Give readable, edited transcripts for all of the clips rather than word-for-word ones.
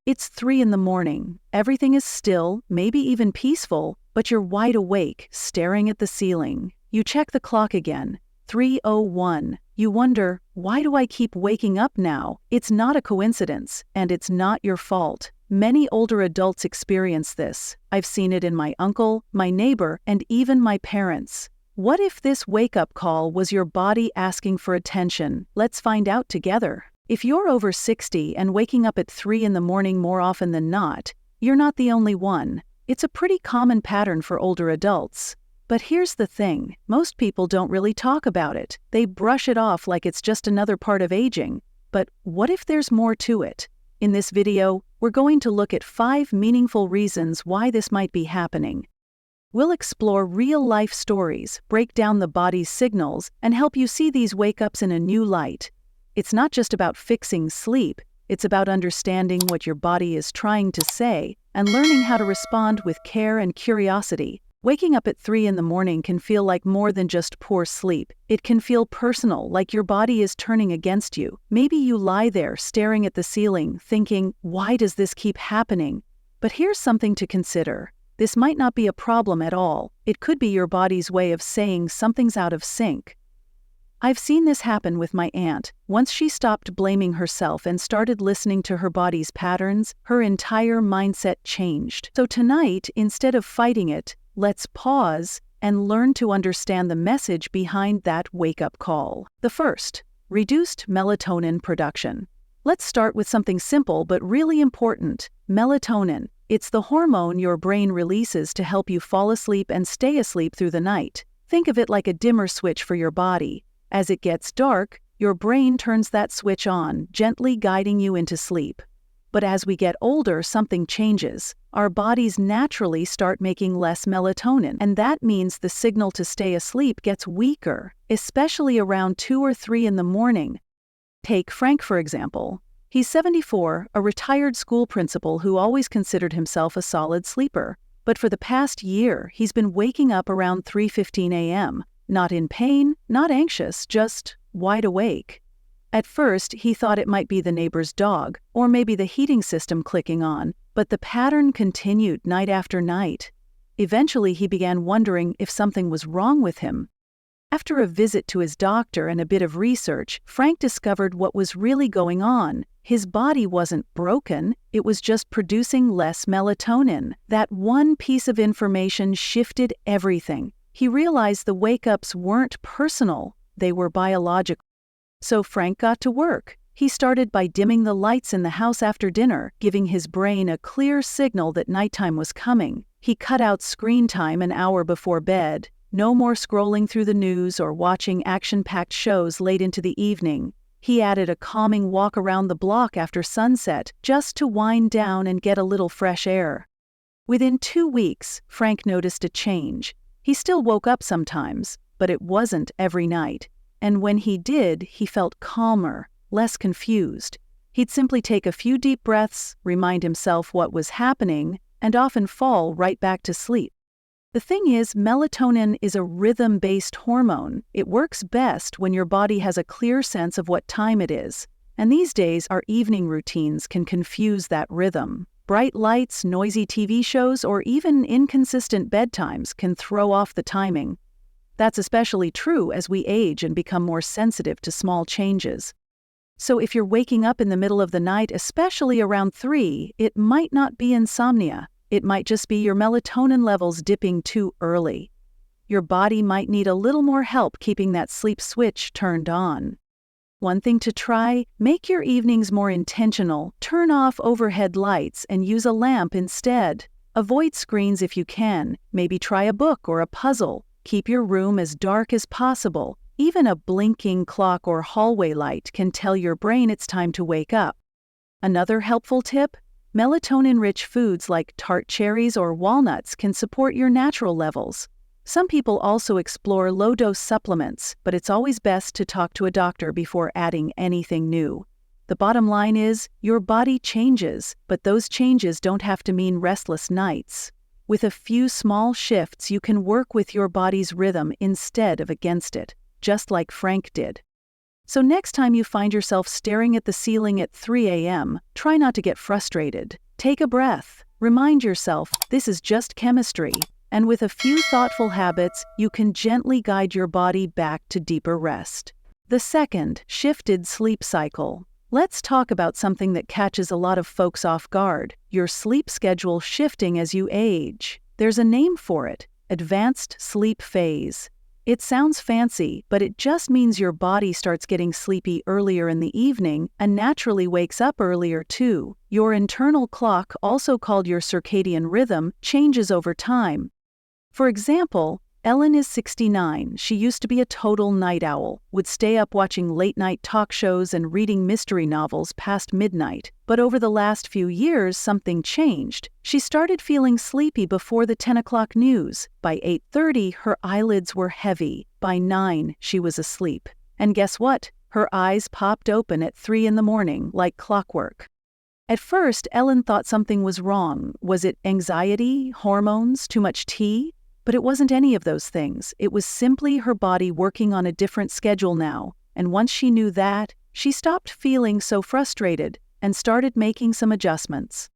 It's 3 in the morning. Everything is still, maybe even peaceful, but you're wide awake, staring at the ceiling. You check the clock again. 3:01. You wonder, why do I keep waking up now? It's not a coincidence, and it's not your fault. Many older adults experience this. I've seen it in my uncle, my neighbor, and even my parents. What if this wake-up call was your body asking for attention? Let's find out together. If you're over 60 and waking up at 3 in the morning more often than not, you're not the only one. It's a pretty common pattern for older adults. But here's the thing, most people don't really talk about it. They brush it off like it's just another part of aging. But what if there's more to it? In this video, we're going to look at 5 meaningful reasons why this might be happening. We'll explore real-life stories, break down the body's signals, and help you see these wake-ups in a new light. It's not just about fixing sleep, it's about understanding what your body is trying to say and learning how to respond with care and curiosity. Waking up at 3 in the morning can feel like more than just poor sleep. It can feel personal, like your body is turning against you. Maybe you lie there staring at the ceiling, thinking, why does this keep happening? But here's something to consider. This might not be a problem at all. It could be your body's way of saying something's out of sync. I've seen this happen with my aunt. Once she stopped blaming herself and started listening to her body's patterns, her entire mindset changed. So tonight, instead of fighting it, let's pause and learn to understand the message behind that wake-up call. The first, reduced melatonin production. Let's start with something simple but really important, melatonin. It's the hormone your brain releases to help you fall asleep and stay asleep through the night. Think of it like a dimmer switch for your body. As it gets dark, your brain turns that switch on, gently guiding you into sleep. But as we get older, something changes. Our bodies naturally start making less melatonin, and that means the signal to stay asleep gets weaker, especially around 2 or 3 in the morning. Take Frank, for example. He's 74, a retired school principal who always considered himself a solid sleeper. But for the past year, he's been waking up around 3:15 a.m., not in pain, not anxious, just wide awake. At first, he thought it might be the neighbor's dog, or maybe the heating system clicking on, but the pattern continued night after night. Eventually, he began wondering if something was wrong with him. After a visit to his doctor and a bit of research, Frank discovered what was really going on. His body wasn't broken, it was just producing less melatonin. That one piece of information shifted everything. He realized the wake-ups weren't personal, they were biological. So Frank got to work. He started by dimming the lights in the house after dinner, giving his brain a clear signal that nighttime was coming. He cut out screen time an hour before bed. No more scrolling through the news or watching action-packed shows late into the evening. He added a calming walk around the block after sunset, just to wind down and get a little fresh air. Within 2 weeks, Frank noticed a change. He still woke up sometimes, but it wasn't every night. And when he did, he felt calmer, less confused. He'd simply take a few deep breaths, remind himself what was happening, and often fall right back to sleep. The thing is, melatonin is a rhythm-based hormone. It works best when your body has a clear sense of what time it is. And these days, our evening routines can confuse that rhythm. Bright lights, noisy TV shows, or even inconsistent bedtimes can throw off the timing. That's especially true as we age and become more sensitive to small changes. So if you're waking up in the middle of the night, especially around 3, it might not be insomnia. It might just be your melatonin levels dipping too early. Your body might need a little more help keeping that sleep switch turned on. One thing to try, make your evenings more intentional. Turn off overhead lights and use a lamp instead. Avoid screens if you can. Maybe try a book or a puzzle. Keep your room as dark as possible. Even a blinking clock or hallway light can tell your brain it's time to wake up. Another helpful tip? Melatonin-rich foods like tart cherries or walnuts can support your natural levels. Some people also explore low-dose supplements, but it's always best to talk to a doctor before adding anything new. The bottom line is, your body changes, but those changes don't have to mean restless nights. With a few small shifts, you can work with your body's rhythm instead of against it, just like Frank did. So next time you find yourself staring at the ceiling at 3 a.m., try not to get frustrated. Take a breath. Remind yourself, this is just chemistry. And with a few thoughtful habits, you can gently guide your body back to deeper rest. The second, shifted sleep cycle. Let's talk about something that catches a lot of folks off guard: your sleep schedule shifting as you age. There's a name for it: advanced sleep phase. It sounds fancy, but it just means your body starts getting sleepy earlier in the evening and naturally wakes up earlier too. Your internal clock, also called your circadian rhythm, changes over time. For example, Ellen is 69. She used to be a total night owl, would stay up watching late-night talk shows and reading mystery novels past midnight. But over the last few years, something changed. She started feeling sleepy before the 10 o'clock news. By 8:30, her eyelids were heavy. By 9, she was asleep. And guess what? Her eyes popped open at 3 in the morning, like clockwork. At first, Ellen thought something was wrong. Was it anxiety, hormones, too much tea? But it wasn't any of those things. It was simply her body working on a different schedule now. And once she knew that, she stopped feeling so frustrated and started making some adjustments.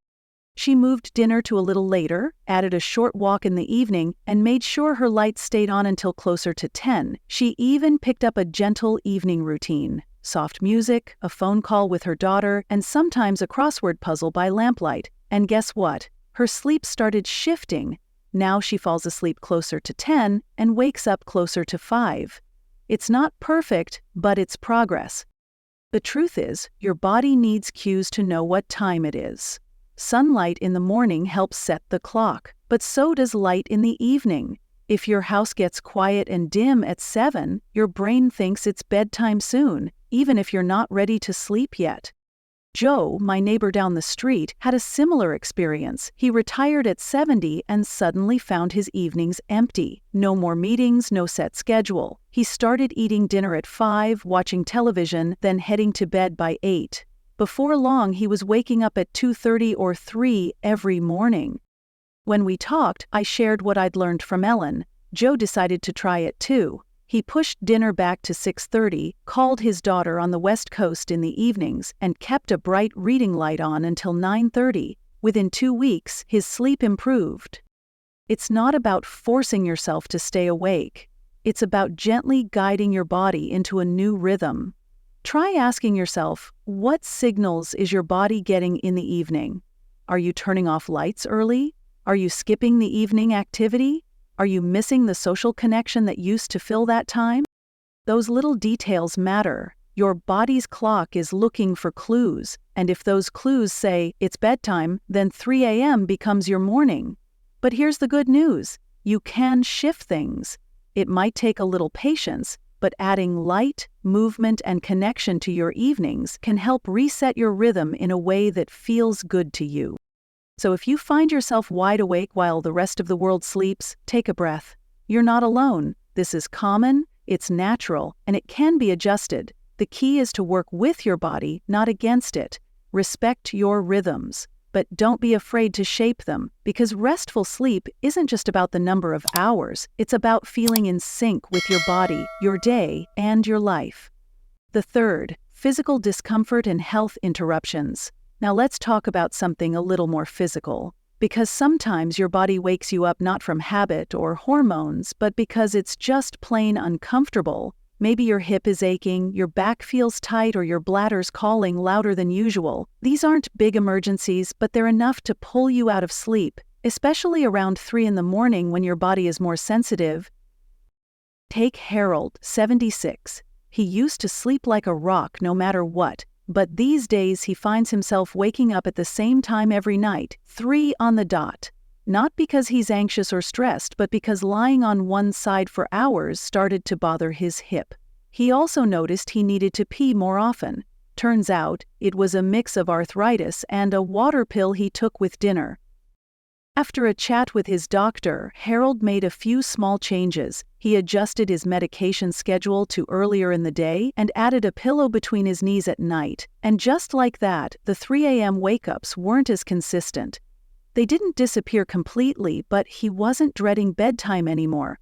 She moved dinner to a little later, added a short walk in the evening, and made sure her lights stayed on until closer to 10. She even picked up a gentle evening routine: soft music, a phone call with her daughter, and sometimes a crossword puzzle by lamplight. And guess what? Her sleep started shifting. Now she falls asleep closer to 10 and wakes up closer to 5. It's not perfect, but it's progress. The truth is, your body needs cues to know what time it is. Sunlight in the morning helps set the clock, but so does light in the evening. If your house gets quiet and dim at 7, your brain thinks it's bedtime soon, even if you're not ready to sleep yet. Joe, my neighbor down the street, had a similar experience. He retired at 70 and suddenly found his evenings empty. No more meetings, no set schedule. He started eating dinner at 5, watching television, then heading to bed by 8. Before long, he was waking up at 2:30 or 3 every morning. When we talked, I shared what I'd learned from Ellen. Joe decided to try it too. He pushed dinner back to 6:30, called his daughter on the West Coast in the evenings, and kept a bright reading light on until 9:30. Within 2 weeks, his sleep improved. It's not about forcing yourself to stay awake. It's about gently guiding your body into a new rhythm. Try asking yourself, what signals is your body getting in the evening? Are you turning off lights early? Are you skipping the evening activity? Are you missing the social connection that used to fill that time? Those little details matter. Your body's clock is looking for clues, and if those clues say it's bedtime, then 3 a.m. becomes your morning. But here's the good news: you can shift things. It might take a little patience, but adding light, movement, and connection to your evenings can help reset your rhythm in a way that feels good to you. So if you find yourself wide awake while the rest of the world sleeps, take a breath. You're not alone. This is common, it's natural, and it can be adjusted. The key is to work with your body, not against it. Respect your rhythms, but don't be afraid to shape them, because restful sleep isn't just about the number of hours, it's about feeling in sync with your body, your day, and your life. The third, physical discomfort and health interruptions. Now let's talk about something a little more physical, because sometimes your body wakes you up not from habit or hormones, but because it's just plain uncomfortable. Maybe your hip is aching, your back feels tight, or your bladder's calling louder than usual. These aren't big emergencies, but they're enough to pull you out of sleep, especially around 3 in the morning when your body is more sensitive. Take Harold, 76. He used to sleep like a rock no matter what. But these days he finds himself waking up at the same time every night, 3 on the dot. Not because he's anxious or stressed, but because lying on one side for hours started to bother his hip. He also noticed he needed to pee more often. Turns out, it was a mix of arthritis and a water pill he took with dinner. After a chat with his doctor, Harold made a few small changes. He adjusted his medication schedule to earlier in the day and added a pillow between his knees at night. And just like that, the 3 a.m. wake-ups weren't as consistent. They didn't disappear completely, but he wasn't dreading bedtime anymore.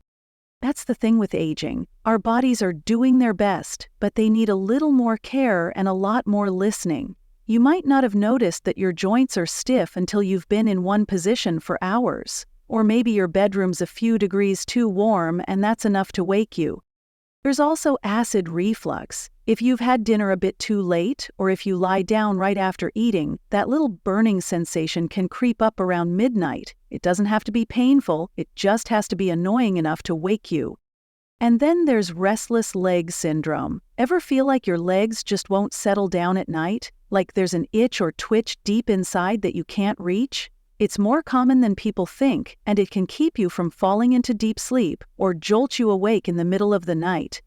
That's the thing with aging. Our bodies are doing their best, but they need a little more care and a lot more listening. You might not have noticed that your joints are stiff until you've been in one position for hours. Or maybe your bedroom's a few degrees too warm and that's enough to wake you. There's also acid reflux. If you've had dinner a bit too late, or if you lie down right after eating, that little burning sensation can creep up around midnight. It doesn't have to be painful, it just has to be annoying enough to wake you. And then there's restless leg syndrome. Ever feel like your legs just won't settle down at night? Like there's an itch or twitch deep inside that you can't reach? It's more common than people think, and it can keep you from falling into deep sleep or jolt you awake in the middle of the night.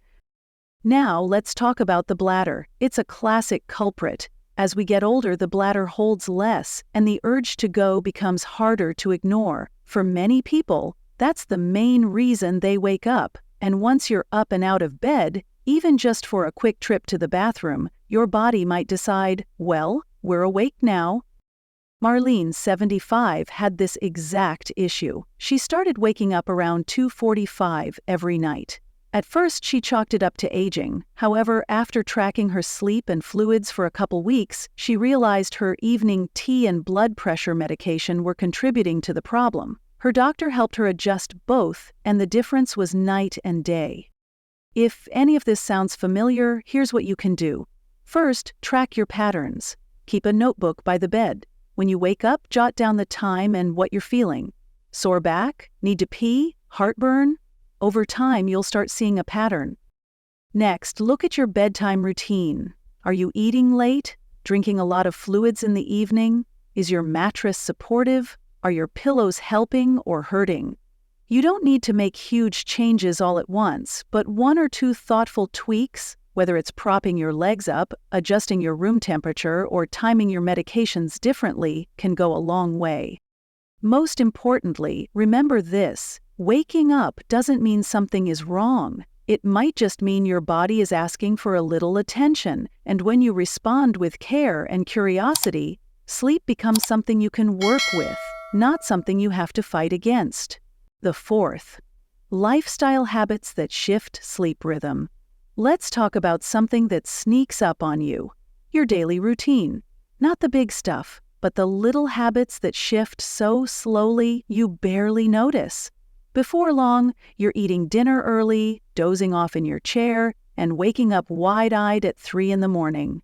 Now let's talk about the bladder. It's a classic culprit. As we get older, the bladder holds less, and the urge to go becomes harder to ignore. For many people, that's the main reason they wake up. And once you're up and out of bed, even just for a quick trip to the bathroom, your body might decide, well, we're awake now. Marlene, 75, had this exact issue. She started waking up around 2:45 every night. At first, she chalked it up to aging. However, after tracking her sleep and fluids for a couple weeks, she realized her evening tea and blood pressure medication were contributing to the problem. Her doctor helped her adjust both, and the difference was night and day. If any of this sounds familiar, here's what you can do. First, track your patterns. Keep a notebook by the bed. When you wake up, jot down the time and what you're feeling. Sore back? Need to pee? Heartburn? Over time, you'll start seeing a pattern. Next, look at your bedtime routine. Are you eating late? Drinking a lot of fluids in the evening? Is your mattress supportive? Are your pillows helping or hurting? You don't need to make huge changes all at once, but one or two thoughtful tweaks, whether it's propping your legs up, adjusting your room temperature, or timing your medications differently, can go a long way. Most importantly, remember this: waking up doesn't mean something is wrong. It might just mean your body is asking for a little attention, and when you respond with care and curiosity, sleep becomes something you can work with, not something you have to fight against. The fourth, lifestyle habits that shift sleep rhythm. Let's talk about something that sneaks up on you: your daily routine. Not the big stuff, but the little habits that shift so slowly you barely notice. Before long, you're eating dinner early, dozing off in your chair, and waking up wide-eyed at 3 a.m.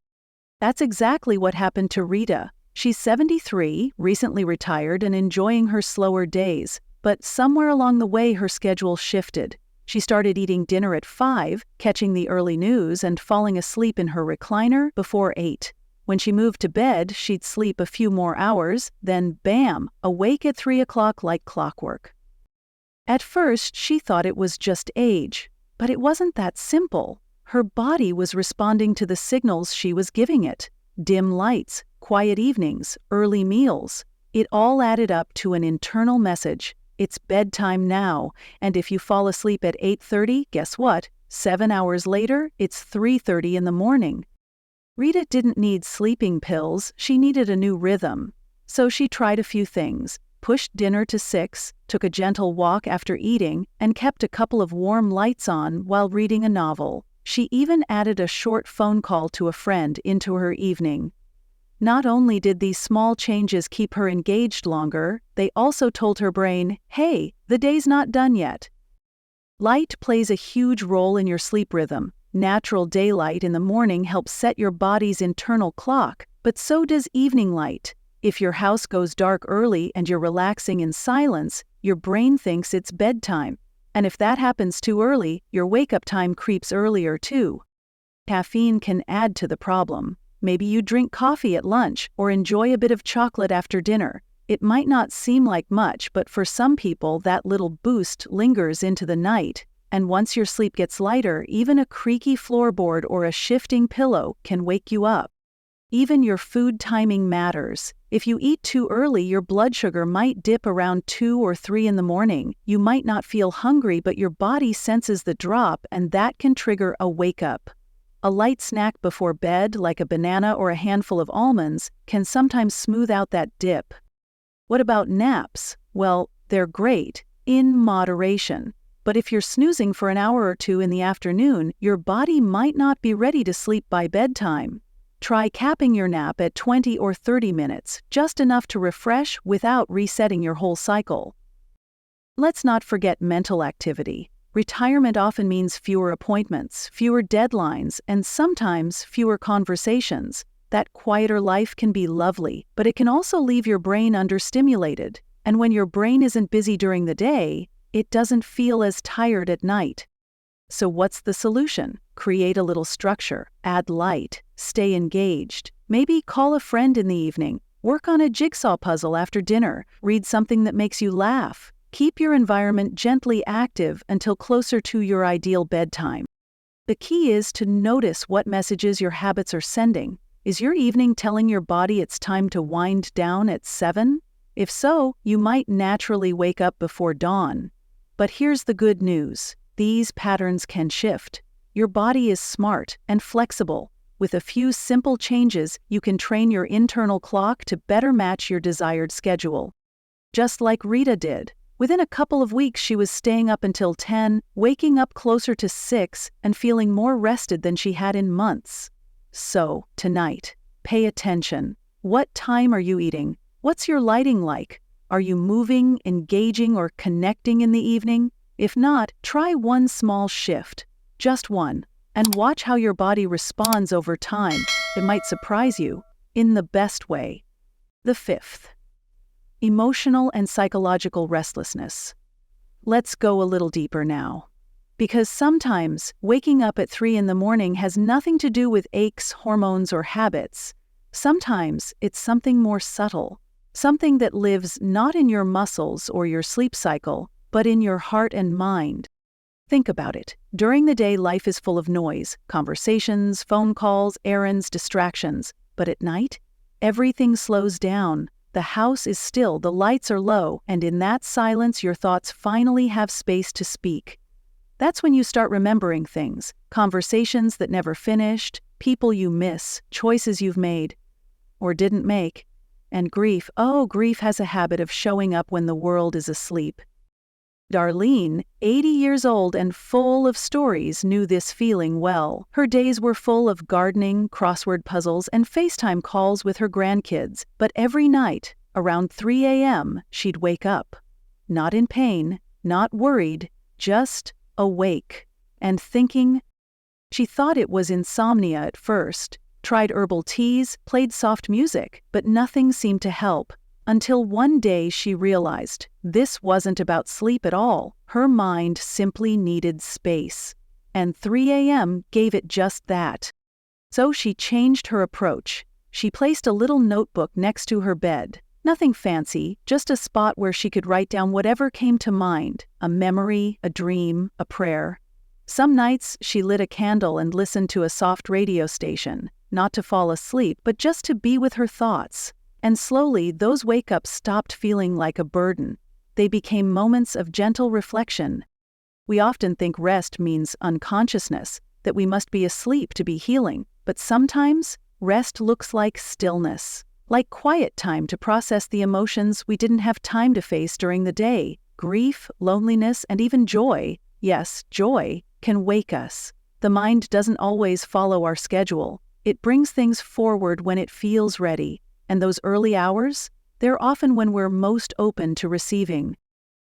That's exactly what happened to Rita. She's 73, recently retired and enjoying her slower days, but somewhere along the way her schedule shifted. She started eating dinner at 5, catching the early news, and falling asleep in her recliner before 8. When she moved to bed, she'd sleep a few more hours, then bam, awake at 3 o'clock like clockwork. At first, she thought it was just age, but it wasn't that simple. Her body was responding to the signals she was giving it. Dim lights, quiet evenings, early meals. It all added up to an internal message. It's bedtime now, and if you fall asleep at 8:30, guess what? 7 hours later, it's 3:30 in the morning. Rita didn't need sleeping pills, she needed a new rhythm. So she tried a few things. Pushed dinner to 6, took a gentle walk after eating, and kept a couple of warm lights on while reading a novel. She even added a short phone call to a friend into her evening. Not only did these small changes keep her engaged longer, they also told her brain, hey, the day's not done yet. Light plays a huge role in your sleep rhythm. Natural daylight in the morning helps set your body's internal clock, but so does evening light. If your house goes dark early and you're relaxing in silence, your brain thinks it's bedtime. And if that happens too early, your wake-up time creeps earlier too. Caffeine can add to the problem. Maybe you drink coffee at lunch or enjoy a bit of chocolate after dinner. It might not seem like much, but for some people that little boost lingers into the night. And once your sleep gets lighter, even a creaky floorboard or a shifting pillow can wake you up. Even your food timing matters. If you eat too early, your blood sugar might dip around 2 or 3 in the morning. You might not feel hungry, but your body senses the drop, and that can trigger a wake-up. A light snack before bed, like a banana or a handful of almonds, can sometimes smooth out that dip. What about naps? Well, they're great, in moderation. But if you're snoozing for an hour or two in the afternoon, your body might not be ready to sleep by bedtime. Try capping your nap at 20 or 30 minutes, just enough to refresh without resetting your whole cycle. Let's not forget mental activity. Retirement often means fewer appointments, fewer deadlines, and sometimes fewer conversations. That quieter life can be lovely, but it can also leave your brain understimulated. And when your brain isn't busy during the day, it doesn't feel as tired at night. So what's the solution? Create a little structure, add light, stay engaged. Maybe call a friend in the evening, work on a jigsaw puzzle after dinner, read something that makes you laugh. Keep your environment gently active until closer to your ideal bedtime. The key is to notice what messages your habits are sending. Is your evening telling your body it's time to wind down at 7? If so, you might naturally wake up before dawn. But here's the good news. These patterns can shift. Your body is smart and flexible. With a few simple changes, you can train your internal clock to better match your desired schedule. Just like Rita did. Within a couple of weeks, she was staying up until 10, waking up closer to 6, and feeling more rested than she had in months. So, tonight, pay attention. What time are you eating? What's your lighting like? Are you moving, engaging, or connecting in the evening? If not, try one small shift, just one, and watch how your body responds over time. It might surprise you, in the best way. The fifth. Emotional and psychological restlessness. Let's go a little deeper now. Because sometimes waking up at 3 in the morning has nothing to do with aches, hormones, or habits. Sometimes it's something more subtle, something that lives not in your muscles or your sleep cycle, but in your heart and mind. Think about it. During the day, life is full of noise, conversations, phone calls, errands, distractions. But at night, everything slows down. The house is still, the lights are low, and in that silence your thoughts finally have space to speak. That's when you start remembering things, conversations that never finished, people you miss, choices you've made or didn't make, and grief. Oh, grief has a habit of showing up when the world is asleep. Darlene, 80 years old and full of stories, knew this feeling well. Her days were full of gardening, crossword puzzles, and FaceTime calls with her grandkids. But every night, around 3 a.m., she'd wake up. Not in pain, not worried, just awake and thinking. She thought it was insomnia at first, tried herbal teas, played soft music, but nothing seemed to help. Until one day she realized this wasn't about sleep at all. Her mind simply needed space. And 3 a.m. gave it just that. So she changed her approach. She placed a little notebook next to her bed. Nothing fancy, just a spot where she could write down whatever came to mind, a memory, a dream, a prayer. Some nights she lit a candle and listened to a soft radio station, not to fall asleep, but just to be with her thoughts. And slowly, those wake-ups stopped feeling like a burden. They became moments of gentle reflection. We often think rest means unconsciousness, that we must be asleep to be healing. But sometimes, rest looks like stillness, like quiet time to process the emotions we didn't have time to face during the day. Grief, loneliness, and even joy, yes, joy, can wake us. The mind doesn't always follow our schedule. It brings things forward when it feels ready. And those early hours, they're often when we're most open to receiving.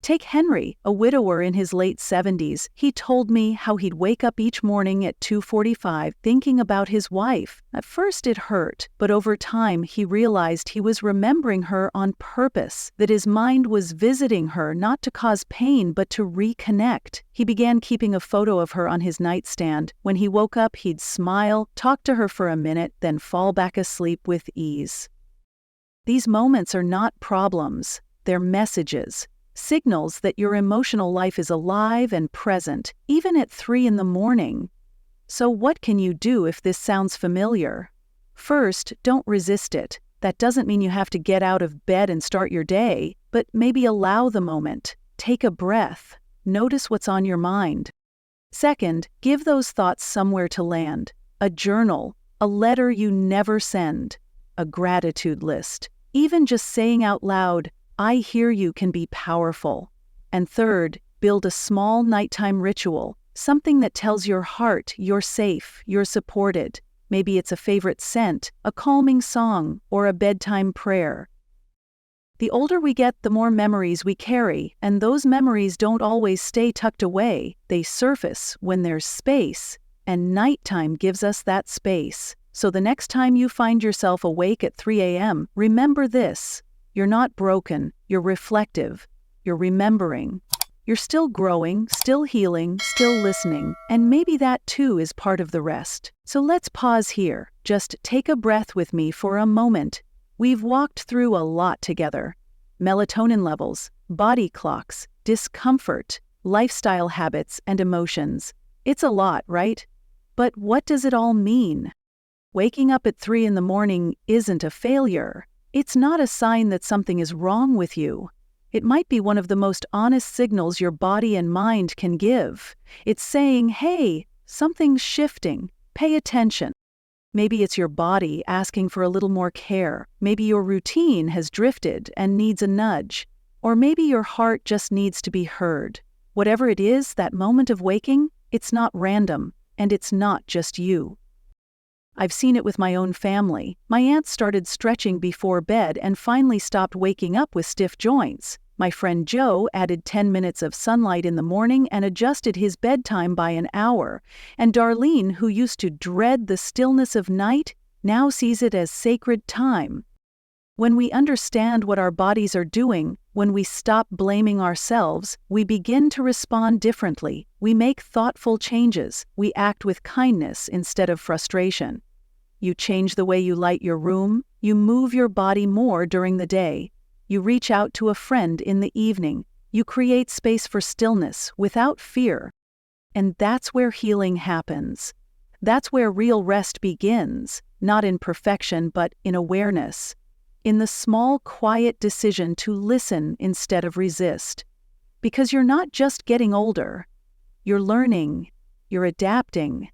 Take Henry, a widower in his late 70s. He told me how he'd wake up each morning at 2:45 thinking about his wife. At first it hurt, but over time he realized he was remembering her on purpose, that his mind was visiting her not to cause pain but to reconnect. He began keeping a photo of her on his nightstand. When he woke up, he'd smile, talk to her for a minute, then fall back asleep with ease. These moments are not problems, they're messages. Signals that your emotional life is alive and present, even at 3 in the morning. So what can you do if this sounds familiar? First, don't resist it. That doesn't mean you have to get out of bed and start your day, but maybe allow the moment. Take a breath. Notice what's on your mind. Second, give those thoughts somewhere to land. A journal, a letter you never send, a gratitude list. Even just saying out loud, "I hear you," can be powerful. And third, Build a small nighttime ritual, something that tells your heart you're safe, you're supported. Maybe it's a favorite scent, a calming song, or a bedtime prayer. The older we get, the more memories we carry, and those memories don't always stay tucked away. They surface when there's space, and nighttime gives us that space. So the next time you find yourself awake at 3 a.m., remember this. You're not broken, you're reflective, you're remembering. You're still growing, still healing, still listening, and maybe that too is part of the rest. So let's pause here. Just take a breath with me for a moment. We've walked through a lot together. Melatonin levels, body clocks, discomfort, lifestyle habits, and emotions. It's a lot, right? But what does it all mean? Waking up at 3 in the morning isn't a failure. It's not a sign that something is wrong with you. It might be one of the most honest signals your body and mind can give. It's saying, hey, something's shifting. Pay attention. Maybe it's your body asking for a little more care. Maybe your routine has drifted and needs a nudge. Or maybe your heart just needs to be heard. Whatever it is, that moment of waking, it's not random, and it's not just you. I've seen it with my own family. My aunt started stretching before bed and finally stopped waking up with stiff joints. My friend Joe added 10 minutes of sunlight in the morning and adjusted his bedtime by an hour. And Darlene, who used to dread the stillness of night, now sees it as sacred time. When we understand what our bodies are doing, when we stop blaming ourselves, we begin to respond differently. We make thoughtful changes. We act with kindness instead of frustration. You change the way you light your room. You move your body more during the day. You reach out to a friend in the evening. You create space for stillness without fear. And that's where healing happens. That's where real rest begins, not in perfection but in awareness. In the small, quiet decision to listen instead of resist. Because you're not just getting older. You're learning. You're adapting.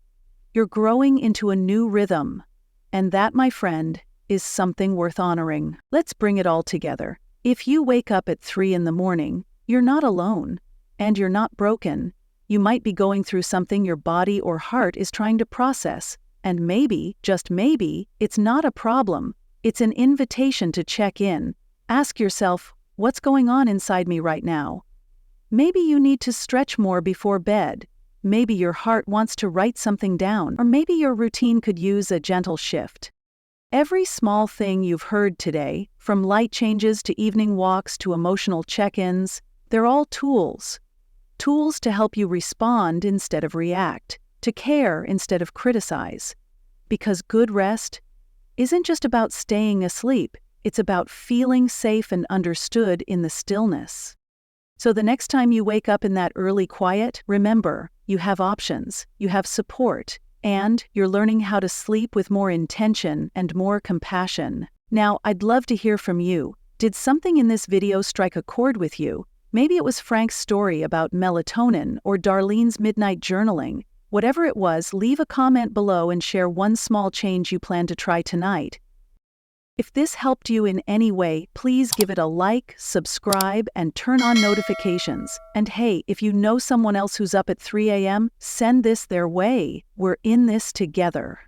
You're growing into a new rhythm. And that, my friend, is something worth honoring. Let's bring it all together. If you wake up at 3 in the morning, you're not alone. And you're not broken. You might be going through something your body or heart is trying to process. And maybe, just maybe, it's not a problem. It's an invitation to check in. Ask yourself, what's going on inside me right now? Maybe you need to stretch more before bed. Maybe your heart wants to write something down, or maybe your routine could use a gentle shift. Every small thing you've heard today, from light changes to evening walks to emotional check-ins, they're all tools. Tools to help you respond instead of react, to care instead of criticize. Because good rest isn't just about staying asleep, it's about feeling safe and understood in the stillness. So the next time you wake up in that early quiet, remember, you have options, you have support, and you're learning how to sleep with more intention and more compassion. Now, I'd love to hear from you. Did something in this video strike a chord with you? Maybe it was Frank's story about melatonin or Darlene's midnight journaling. Whatever it was, leave a comment below and share one small change you plan to try tonight. If this helped you in any way, please give it a like, subscribe, and turn on notifications. And hey, if you know someone else who's up at 3 a.m., send this their way. We're in this together.